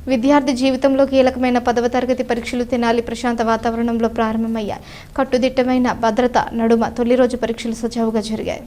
విద్యార్థి జీవితంలో కీలకమైన 10వ తరగతి పరీక్షలు తెనాలి ప్రశాంత వాతావరణంలో ప్రారంభమయ్యాయి. కట్టుదిట్టమైన భద్రత నడుమ తొలి రోజు పరీక్షలు సజావుగా జరిగాయి.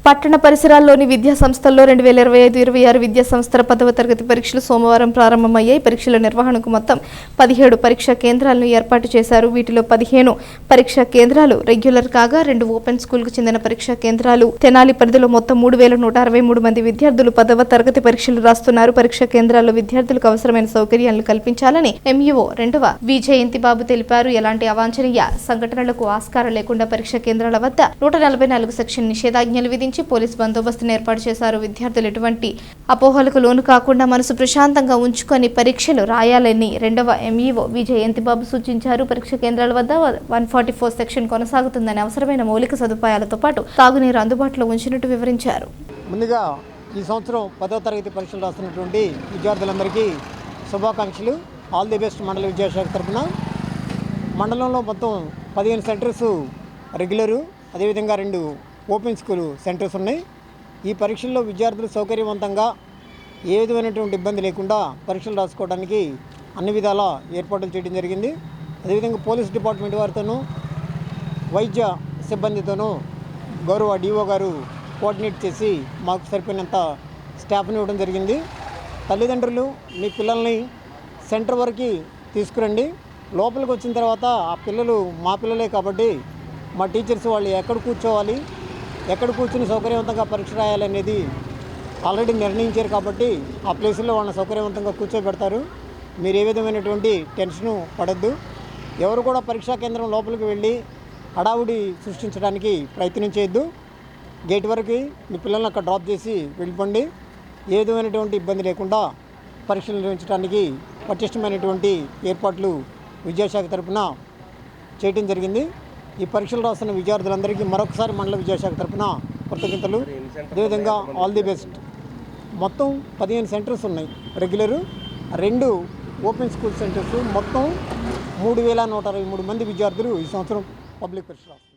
పట్టణ పరిసరాల్లోని విద్యా సంస్థల్లో 2025-26 విద్యా సంవత్సర 10వ తరగతి పరీక్షలు సోమవారం ప్రారంభమయ్యాయి. పరీక్షల నిర్వహణకు మొత్తం 17 పరీక్షా కేంద్రాలను ఏర్పాటు చేశారు. వీటిలో 15 పరీక్షా కేంద్రాలు రెగ్యులర్ కాగా 2 ఓపెన్ స్కూల్ కు చెందిన పరీక్షా కేంద్రాలు. తెనాలి పరిధిలో మొత్తం 3163 మంది విద్యార్థులు 10వ తరగతి పరీక్షలు రాస్తున్నారు. పరీక్షా కేంద్రాల్లో విద్యార్థులకు అవసరమైన సౌకర్యాలను కల్పించాలని ఎంఈఓ 2వ వి జయంతిబాబు తెలిపారు. ఎలాంటి అవాంఛనీయ సంఘటనలకు ఆస్కారం లేకుండా పరీక్షా కేంద్రాల వద్ద 144 సెక్షన్ నిషేధాజ్ఞలు విధించి పోలీస్ బందోబస్తును ఏర్పాటు చేశారు. విద్యార్థులు ఎటువంటి అపోహలకు లోను కాకుండా మనసు ప్రశాంతంగా ఉంచుకొని పరీక్షలు రాయాలని 2వ ఎంఈఓ వి జయంతిబాబు సూచించారు. పరీక్షా కేంద్రాల వద్ద 144 సెక్షన్ కొనసాగుతుందని అవసరమైన మౌలిక సదుపాయాలతో పాటు తాగునీరు అందుబాటులో ఉంచినట్టు వివరించారు. ముందుగా ఈ సంవత్సరం 10వ తరగతి పరీక్షలు రాస్తున్నటువంటి విద్యార్థులందరికీ శుభాకాంక్షలు. ఆల్ ది బెస్ట్ మండల విద్యాశాఖ తరఫున. మండలంలో మొత్తం 15 సెంటర్స్ రెగ్యులరు, అదేవిధంగా 2 ఓపెన్ స్కూల్ సెంటర్స్ ఉన్నాయి. ఈ పరీక్షల్లో విద్యార్థులు సౌకర్యవంతంగా ఏ విధమైనటువంటి ఇబ్బంది లేకుండా పరీక్షలు రాసుకోవడానికి అన్ని విధాల ఏర్పాట్లు చేయడం జరిగింది. అదేవిధంగా పోలీస్ డిపార్ట్మెంట్ వారితోనూ వైద్య సిబ్బందితోనూ గౌరవ డిఓ గారు కోఆర్డినేట్ చేసి మాకు సరిపోయినంత స్టాఫ్ని ఇవ్వడం జరిగింది. తల్లిదండ్రులు మీ పిల్లల్ని సెంటర్ వరకు తీసుకురండి. లోపలికి వచ్చిన తర్వాత ఆ పిల్లలు మా పిల్లలే కాబట్టి మా టీచర్స్ వాళ్ళు ఎక్కడ కూర్చోవాలి, ఎక్కడ కూర్చుని సౌకర్యవంతంగా పరీక్ష రాయాలనేది ఆల్రెడీ నిర్ణయించారు కాబట్టి ఆ ప్లేసుల్లో వాళ్ళని సౌకర్యవంతంగా కూర్చోబెడతారు. మీరు ఏ విధమైనటువంటి టెన్షను పడద్దు. ఎవరు కూడా పరీక్షా కేంద్రం లోపలికి వెళ్ళి హడావుడి సృష్టించడానికి ప్రయత్నం చేయొద్దు. గేట్ వరకు మీ పిల్లల్ని అక్కడ డ్రాప్ చేసి వెళ్ళిపోండి. ఏ విధమైనటువంటి ఇబ్బంది లేకుండా పరీక్షలు నిర్వహించడానికి పటిష్టమైనటువంటి ఏర్పాట్లు విద్యాశాఖ తరఫున చేయడం జరిగింది. ఈ పరీక్షలు రాస్తున్న విద్యార్థులందరికీ మరొకసారి మండల విద్యాశాఖ తరఫున కృతజ్ఞతలు. అదేవిధంగా ఆల్ ది బెస్ట్. మొత్తం 15 సెంటర్స్ ఉన్నాయి రెగ్యులరు, 2 ఓపెన్ స్కూల్ సెంటర్స్. మొత్తం 3123 మంది విద్యార్థులు ఈ సంవత్సరం పబ్లిక్ పరీక్ష రాస్తారు.